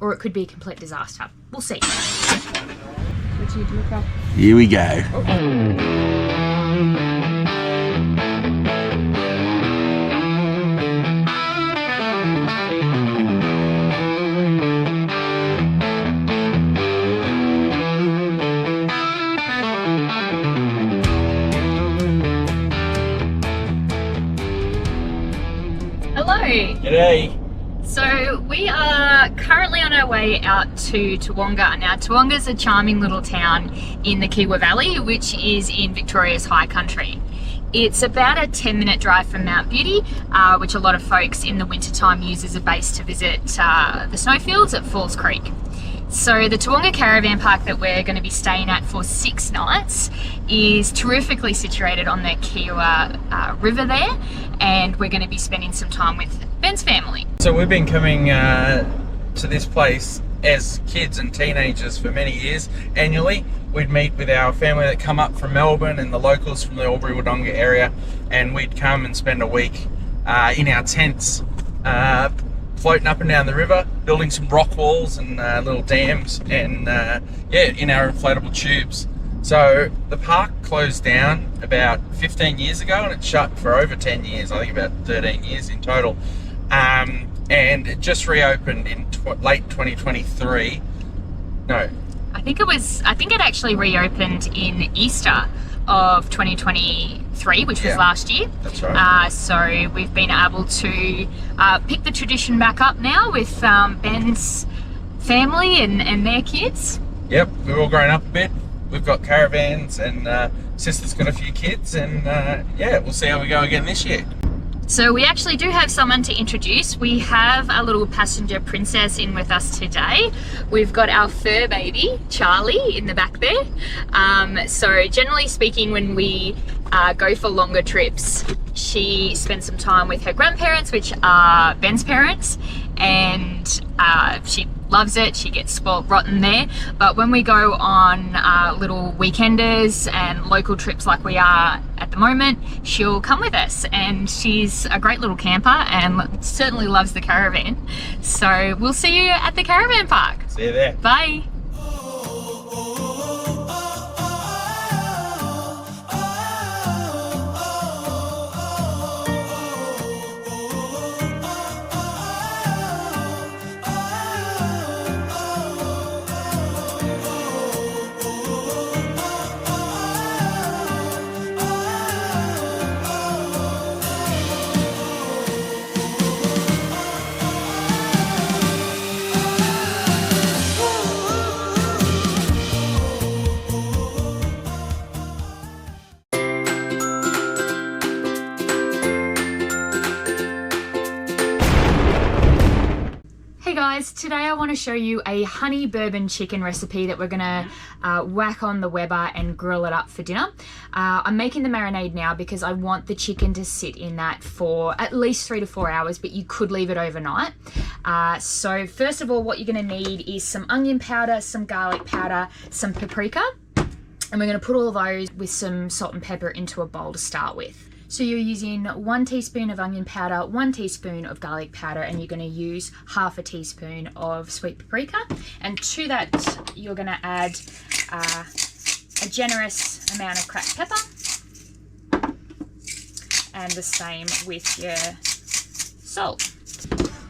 or it could be a complete disaster. We'll see. What do you do, Carl? Here we go. Hello. G'day. So we are currently on our way out to Tawonga. Now Tawonga is a charming little town in the Kiewa Valley, which is in Victoria's high country. It's about a 10-minute drive from Mount Beauty, which a lot of folks in the wintertime use as a base to visit the snowfields at Falls Creek. So the Tawonga Caravan Park that we're going to be staying at for 6 nights is terrifically situated on the Kiewa River there, and we're going to be spending some time with Ben's family. So we've been coming to this place as kids and teenagers for many years. Annually, we'd meet with our family that come up from Melbourne and the locals from the Albury-Wodonga area, and we'd come and spend a week in our tents, floating up and down the river, building some rock walls and little dams, and in our inflatable tubes. So the park closed down about 15 years ago, and it shut for over 10 years, I think about 13 years in total. And it just reopened in late 2023. No. I think it actually reopened in Easter of 2023, which was last year. That's right. So we've been able to pick the tradition back up now with Ben's family and their kids. Yep, we've all grown up a bit. We've got caravans, and sister's got a few kids, and we'll see how we go again this year. So we actually do have someone to introduce. We have a little passenger princess in with us today. We've got our fur baby, Charlie, in the back there. So generally speaking, when we go for longer trips, she spends some time with her grandparents, which are Ben's parents, and she loves it. She gets spoiled rotten there. But when we go on little weekenders and local trips like we are at the moment, she'll come with us, and she's a great little camper and certainly loves the caravan. So we'll see you at the caravan park. See you there. Bye. Hey guys, today I want to show you a honey bourbon chicken recipe that we're gonna whack on the Weber and grill it up for dinner. I'm making the marinade now because I want the chicken to sit in that for at least 3 to 4 hours, but you could leave it overnight. So first of all, what you're gonna need is some onion powder, some garlic powder, some paprika, and we're gonna put all of those with some salt and pepper into a bowl to start with. So you're using 1 teaspoon of onion powder, 1 teaspoon of garlic powder, and you're going to use half a teaspoon of sweet paprika. And to that, you're going to add a generous amount of cracked pepper, and the same with your salt.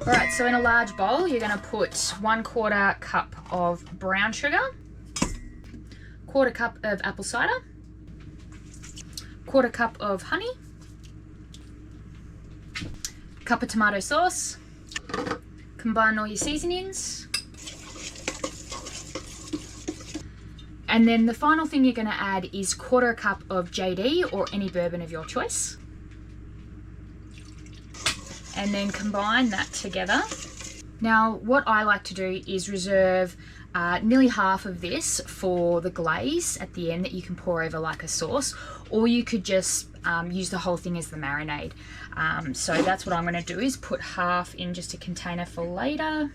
All right, so in a large bowl, you're going to put 1/4 cup of brown sugar, 1/4 cup of apple cider, 1/4 cup of honey, cup of tomato sauce. Combine all your seasonings, and then the final thing you're going to add is 1/4 cup of JD or any bourbon of your choice, and then combine that together. Now what I like to do is reserve nearly half of this for the glaze at the end that you can pour over like a sauce, or you could just use the whole thing as the marinade. So that's what I'm going to do, is put half in just a container for later.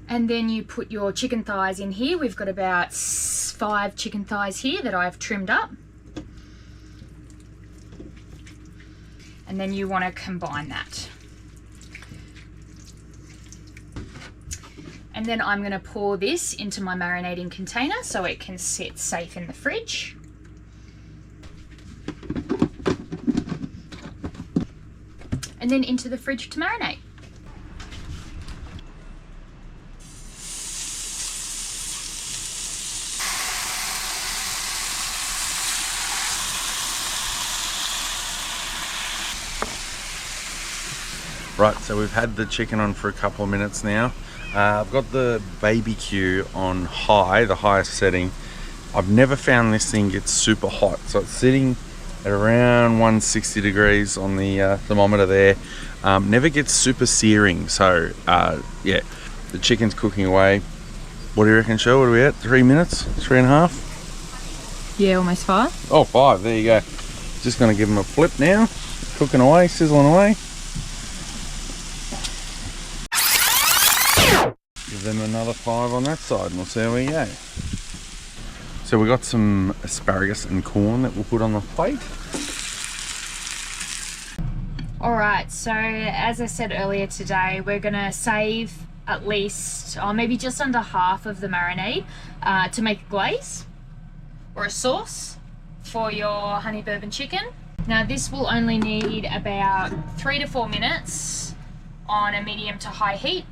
And then you put your chicken thighs in here. We've got about 5 chicken thighs here that I've trimmed up. And then you want to combine that. And then I'm going to pour this into my marinating container so it can sit safe in the fridge. And then into the fridge to marinate. Right, so we've had the chicken on for a couple of minutes now. I've got the BBQ on high, the highest setting. I've never found this thing gets super hot. So it's sitting at around 160 degrees on the thermometer there. Never gets super searing. So yeah, the chicken's cooking away. What do you reckon, Shell? What are we at? 3 minutes? 3.5? Yeah, almost 5. Oh, 5. There you go. Just going to give them a flip now. Cooking away, sizzling away. Give them another 5 on that side and we'll see how we go. So we got some asparagus and corn that we'll put on the plate. Alright, so as I said earlier today, we're going to save at least, or maybe just under half of the marinade to make a glaze or a sauce for your honey bourbon chicken. Now this will only need about 3 to 4 minutes on a medium to high heat.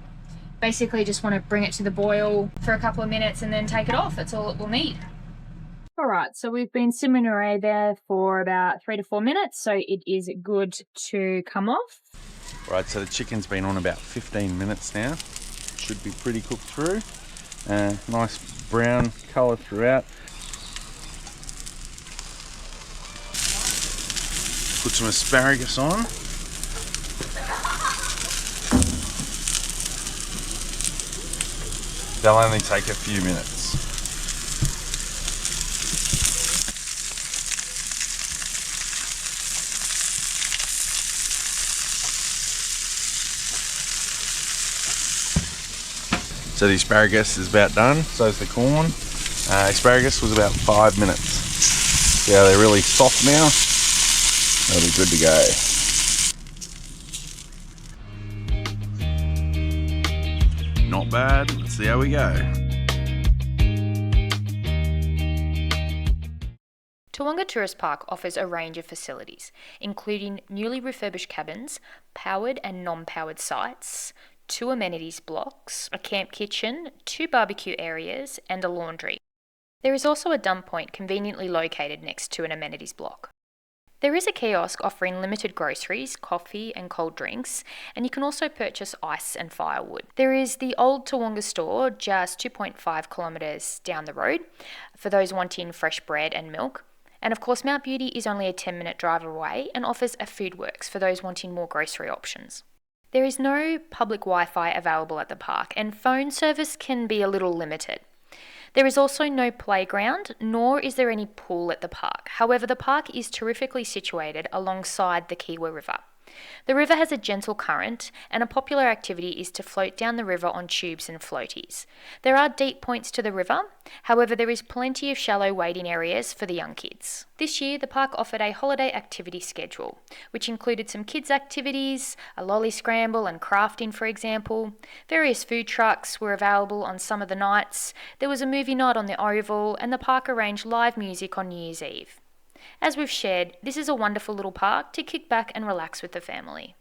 Basically just want to bring it to the boil for a couple of minutes and then take it off. That's all it will need. Alright, so we've been simmering away there for about 3 to 4 minutes, so it is good to come off. Right, so the chicken's been on about 15 minutes now. Should be pretty cooked through. Nice brown colour throughout. Put some asparagus on. They'll only take a few minutes. So the asparagus is about done, so is the corn. Asparagus was about 5 minutes. See how they're really soft now? They'll be good to go. Not bad, let's see how we go. Tawonga Tourist Park offers a range of facilities, including newly refurbished cabins, powered and non-powered sites, 2 amenities blocks, a camp kitchen, 2 barbecue areas, and a laundry. There is also a dump point conveniently located next to an amenities block. There is a kiosk offering limited groceries, coffee and cold drinks, and you can also purchase ice and firewood. There is the Old Tawonga store just 2.5 kilometres down the road for those wanting fresh bread and milk. And of course Mount Beauty is only a 10-minute drive away and offers a food works for those wanting more grocery options. There is no public Wi-Fi available at the park and phone service can be a little limited. There is also no playground, nor is there any pool at the park. However, the park is terrifically situated alongside the Kiewa River. The river has a gentle current, and a popular activity is to float down the river on tubes and floaties. There are deep points to the river, however there is plenty of shallow wading areas for the young kids. This year, the park offered a holiday activity schedule, which included some kids' activities, a lolly scramble and crafting for example. Various food trucks were available on some of the nights, there was a movie night on the Oval, and the park arranged live music on New Year's Eve. As we've shared, this is a wonderful little park to kick back and relax with the family.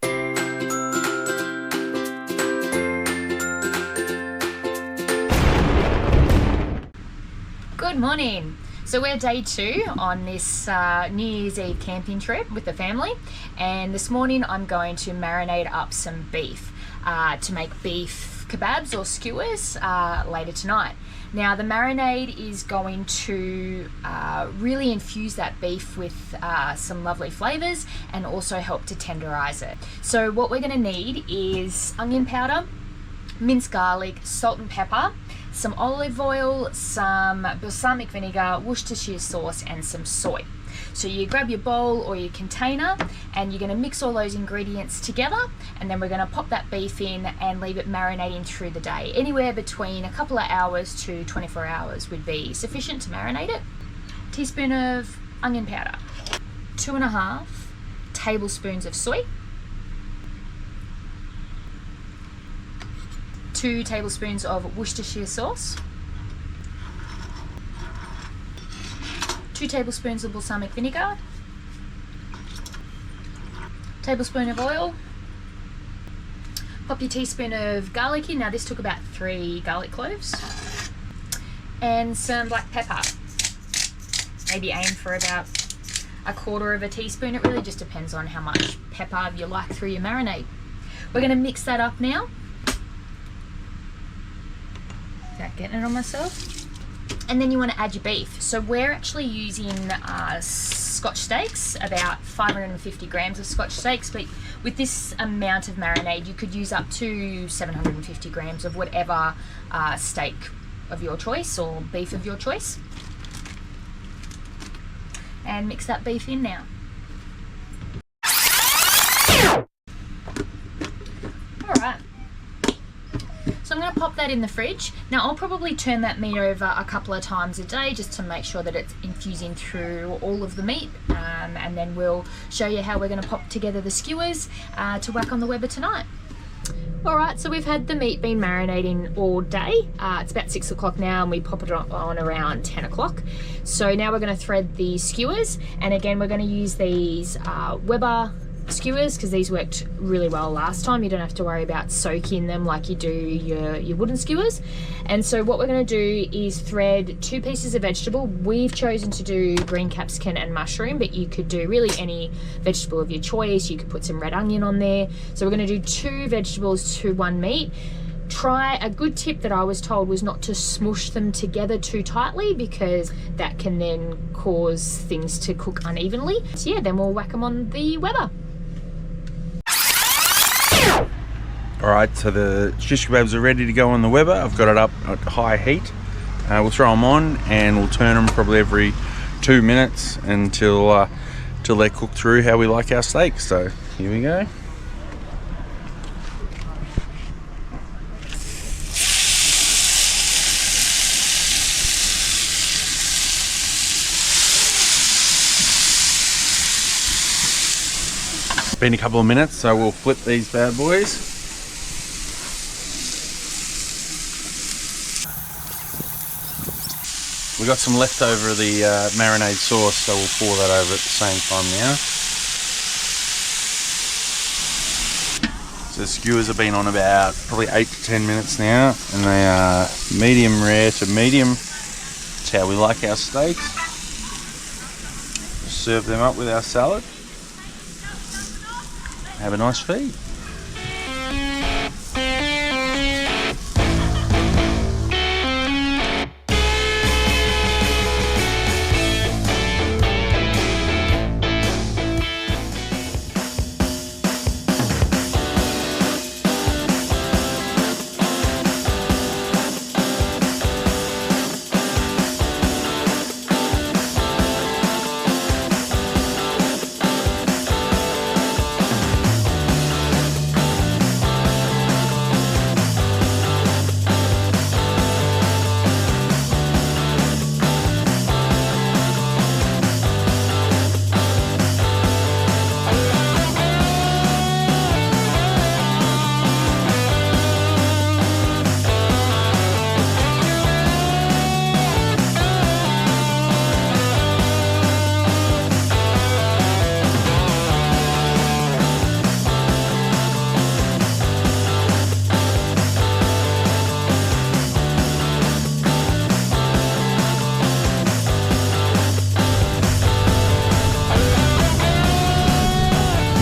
Good morning. So we're day 2 on this New Year's Eve camping trip with the family, and this morning I'm going to marinate up some beef to make beef kebabs or skewers later tonight. Now the marinade is going to really infuse that beef with some lovely flavours and also help to tenderize it. So what we're going to need is onion powder, minced garlic, salt and pepper, some olive oil, some balsamic vinegar, Worcestershire sauce and some soy. So you grab your bowl or your container and you're going to mix all those ingredients together, and then we're going to pop that beef in and leave it marinating through the day. Anywhere between a couple of hours to 24 hours would be sufficient to marinate it. Teaspoon of onion powder, 2.5 tablespoons of soy, 2 tablespoons of Worcestershire sauce, 2 tablespoons of balsamic vinegar, tablespoon of oil, pop your teaspoon of garlic in. Now this took about 3 garlic cloves, and some black pepper. Maybe aim for about 1/4 teaspoon. It really just depends on how much pepper you like through your marinade. We're going to mix that up now. Without getting it on myself. And then you want to add your beef. So we're actually using Scotch steaks, about 550 grams of Scotch steaks, but with this amount of marinade you could use up to 750 grams of whatever steak of your choice or beef of your choice. And mix that beef in now. Alright, so I'm going to pop that in the fridge. Now I'll probably turn that meat over a couple of times a day just to make sure that it's infusing through all of the meat, and then we'll show you how we're going to pop together the skewers to whack on the Weber tonight. Alright, so we've had the meat been marinating all day. It's about 6 o'clock now, and we pop it on around 10 o'clock. So now we're going to thread the skewers, and again we're going to use these Weber skewers because these worked really well last time. You don't have to worry about soaking them like you do your wooden skewers. And so what we're going to do is thread 2 pieces of vegetable. We've chosen to do green capsicum and mushroom, but you could do really any vegetable of your choice. You could put some red onion on there. So we're going to do 2 vegetables to 1 meat. A good tip that I was told was not to smush them together too tightly because that can then cause things to cook unevenly. So yeah, then we'll whack them on the Weber. Alright, so the shish kebabs are ready to go on the Weber. I've got it up at high heat. We'll throw them on and we'll turn them probably every 2 minutes until they're cooked through how we like our steaks. So here we go. It's been a couple of minutes, so we'll flip these bad boys. We got some leftover of the marinade sauce, so we'll pour that over at the same time now. So the skewers have been on about probably 8 to 10 minutes now, and they are medium rare to medium. That's how we like our steaks. Serve them up with our salad. Have a nice feed.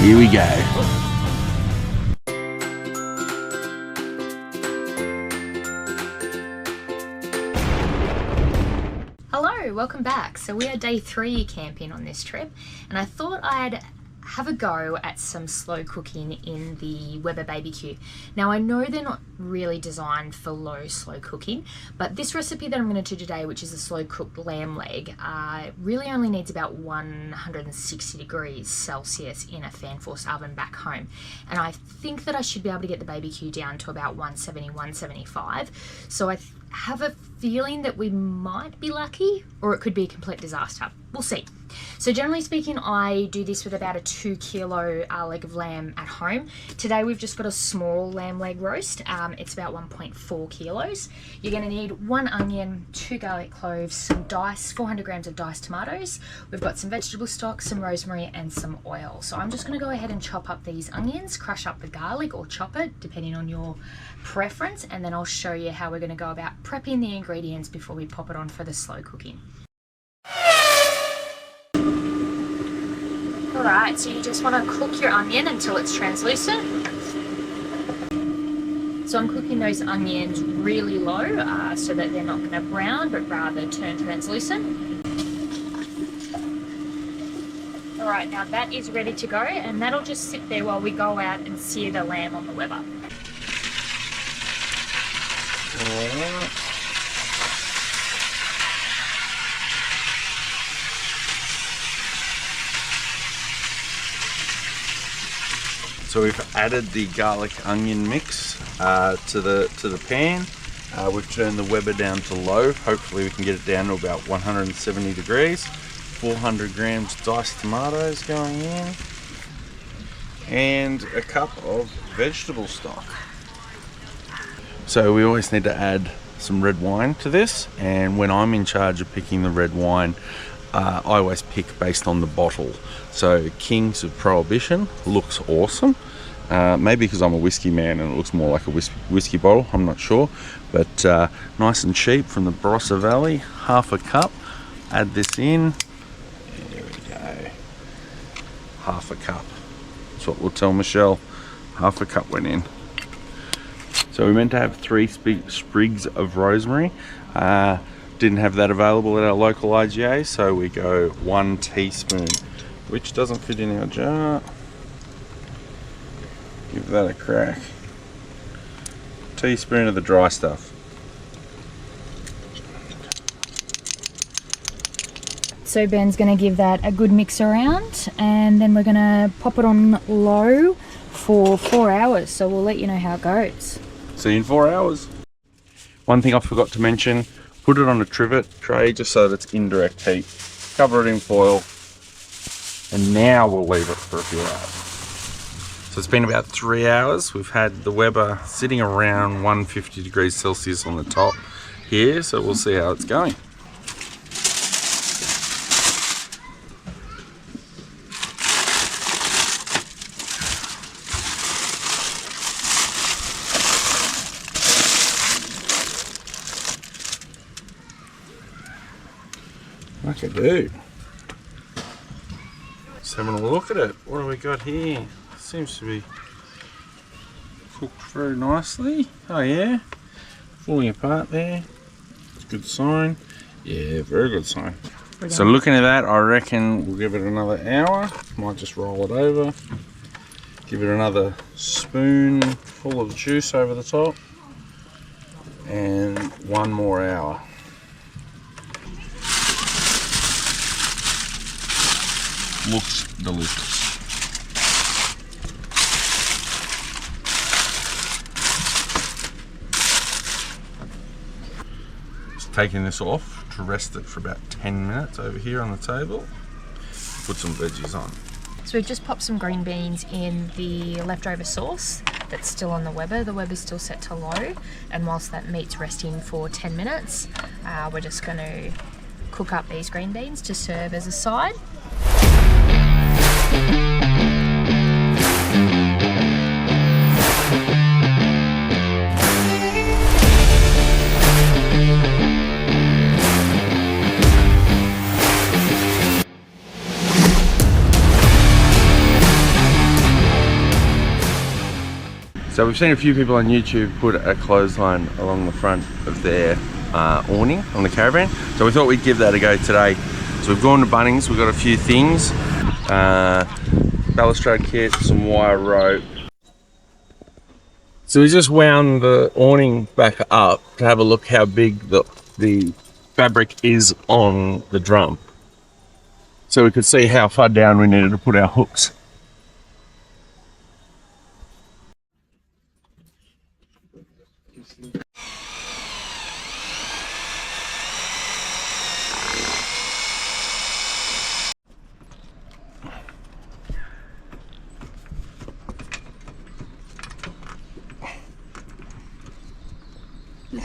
Here we go. Hello, welcome back. So we are day 3 camping on this trip, and I thought I'd have a go at some slow cooking in the Weber BBQ. Now I know they're not really designed for slow cooking, but this recipe that I'm going to do today, which is a slow cooked lamb leg, really only needs about 160 degrees Celsius in a fan force oven back home. And I think that I should be able to get the BBQ down to about 170, 175. So I have a feeling that we might be lucky, or it could be a complete disaster. we'll see. So generally speaking, I do this with about a 2 kilo leg of lamb at home. Today we've just got a small lamb leg roast. It's about 1.4 kilos. You're going to need 1 onion, 2 garlic cloves, some diced 400 grams of diced tomatoes. We've got some vegetable stock, some rosemary and some oil. So I'm just going to go ahead and chop up these onions, crush up the garlic or chop it depending on your preference, and then I'll show you how we're going to go about prepping the ingredients before we pop it on for the slow cooking. Alright, so you just want to cook your onion until it's translucent. So I'm cooking those onions really low so that they're not going to brown but rather turn translucent. Alright, now that is ready to go, and that'll just sit there while we go out and sear the lamb on the Weber. So we've added the garlic onion mix to the pan. We've turned the Weber down to low. Hopefully we can get it down to about 170 degrees. 400 grams diced tomatoes going in, and a cup of vegetable stock. So we always need to add some red wine to this, and when I'm in charge of picking the red wine, I always pick based on the bottle. So King's of Prohibition looks awesome. Maybe because I'm a whiskey man and it looks more like a whiskey bottle, I'm not sure. But nice and cheap from the Barossa Valley, half a cup. Add this in. There we go. Half a cup. That's what we'll tell Michelle. Half a cup went in. So we meant to have 3 sprigs of rosemary. Didn't have that available at our local IGA, so we go 1 teaspoon, which doesn't fit in our jar. Give that a crack. Teaspoon of the dry stuff. So Ben's going to give that a good mix around, and then we're going to pop it on low for 4 hours. So we'll let you know how it goes. See you in 4 hours. One thing I forgot to mention, put it on a trivet tray just so that it's indirect heat. Cover it in foil, and now we'll leave it for a few hours. So it's been about 3 hours. We've had the Weber sitting around 150 degrees Celsius on the top here, so we'll see how it's going. Like I do. Just having a look at it. What do we got here? Seems to be cooked very nicely. Oh yeah, falling apart there. It's a good sign. Yeah, very good sign. So looking at that, I reckon we'll give it another hour. Might just roll it over. Give it another spoonful of juice over the top. And 1 more hour. Looks delicious. Just taking this off to rest it for about 10 minutes over here on the table. Put some veggies on. So we've just popped some green beans in the leftover sauce that's still on the Weber. The Weber's still set to low, and whilst that meat's resting for 10 minutes, we're just going to cook up these green beans to serve as a side. So we've seen a few people on YouTube put a clothesline along the front of their awning on the caravan. So we thought we'd give that a go today. So we've gone to Bunnings, we've got a few things. Balustrade kit, some wire rope. So we just wound the awning back up to have a look how big the fabric is on the drum. So we could see how far down we needed to put our hooks.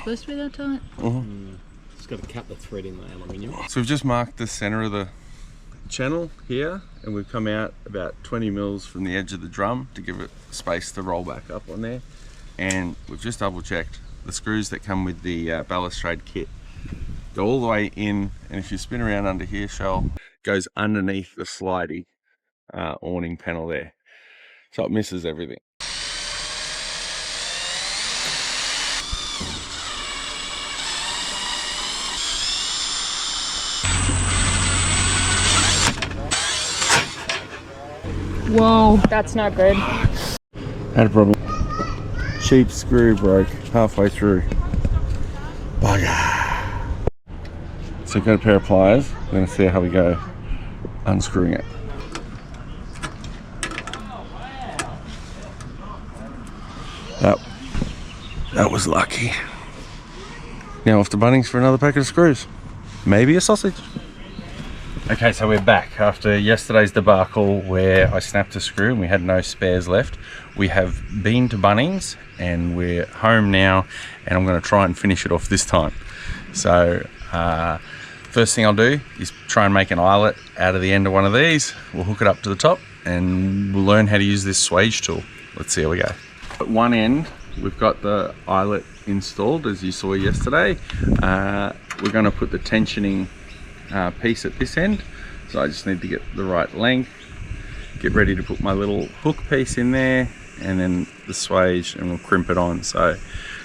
supposed to be that tight? It's got to cut the thread in the aluminium. So we've just marked the center of the channel here, and we've come out about 20 mils from the edge of the drum to give it space to roll back up on there. And we've just double checked the screws that come with the balustrade kit go all the way in, and if you spin around under here, Shell, goes underneath the slidey awning panel there, so it misses everything. Whoa, that's not good. Had a problem. Cheap screw broke halfway through. Bugger. So I've got a pair of pliers. We're going to see how we go unscrewing it. That was lucky. Now off to Bunnings for another packet of screws. Maybe a sausage. Okay, so we're back after yesterday's debacle where I snapped a screw and we had no spares left. We have been to Bunnings and we're home now, and I'm going to try and finish it off this time. So first thing I'll do is try and make an eyelet out of the end of one of these. We'll hook it up to the top and we'll learn how to use this swage tool. Let's see how we go. At one end we've got the eyelet installed, as you saw yesterday. We're going to put the tensioning piece at this end, so I just need to get the right length, get ready to put my little hook piece in there, and then the swage, and we'll crimp it on. So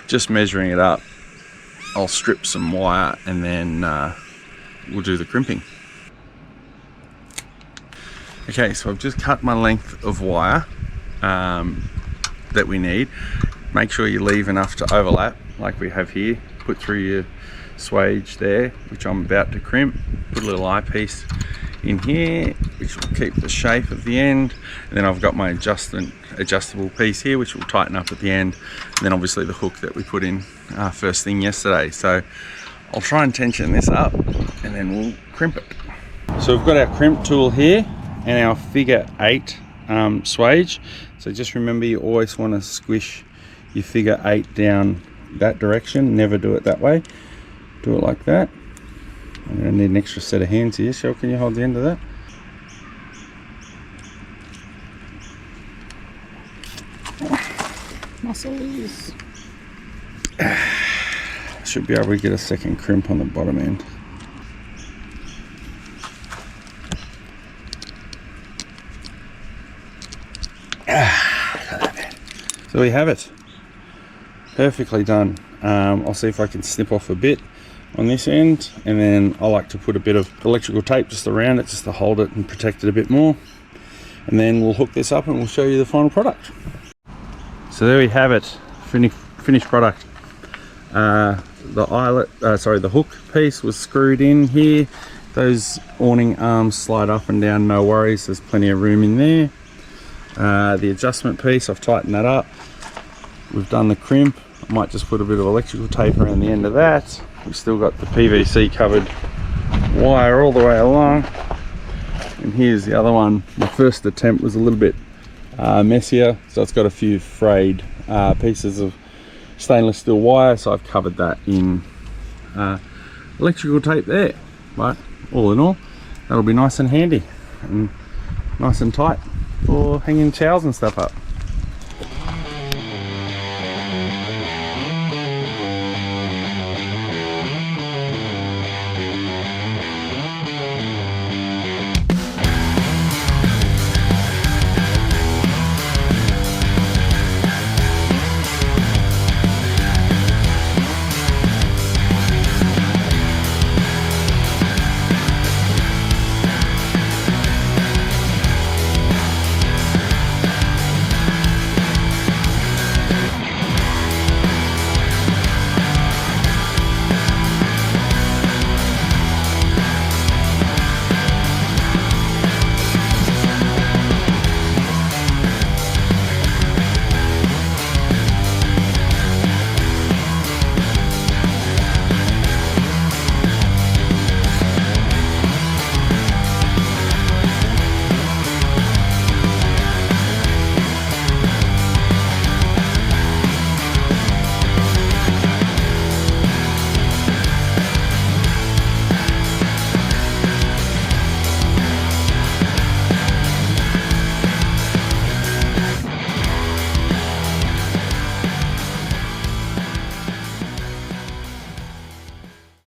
just measuring it up, I'll strip some wire and then we'll do the crimping. Okay, so I've just cut my length of wire that we need. Make sure you leave enough to overlap like we have here. Put through your swage there, which I'm about to crimp. Put a little eyepiece in here, which will keep the shape of the end. And then I've got my adjustable piece here, which will tighten up at the end. And then obviously the hook that we put in first thing yesterday. So I'll try and tension this up and then we'll crimp it. So we've got our crimp tool here and our figure 8 swage. So just remember, you always want to squish your figure 8 down that direction. Never do it that way. Do it like that. I'm going to need an extra set of hands here. Shell, can you hold the end of that? Muscles. Should be able to get a second crimp on the bottom end. So we have it. Perfectly done. I'll see if I can snip off a bit on this end, and then I like to put a bit of electrical tape just around it just to hold it and protect it a bit more, and then we'll hook this up and we'll show you the final product. So there we have it, finished product. The eyelet, the hook piece was screwed in here. Those awning arms slide up and down, no worries, there's plenty of room in there. The adjustment piece, I've tightened that up. We've done the crimp. I might just put a bit of electrical tape around the end of that. We've still got the PVC covered wire all the way along. And here's the other one. My first attempt was a little bit messier, so it's got a few frayed pieces of stainless steel wire, so I've covered that in electrical tape there. But all in all, that'll be nice and handy and nice and tight for hanging towels and stuff up.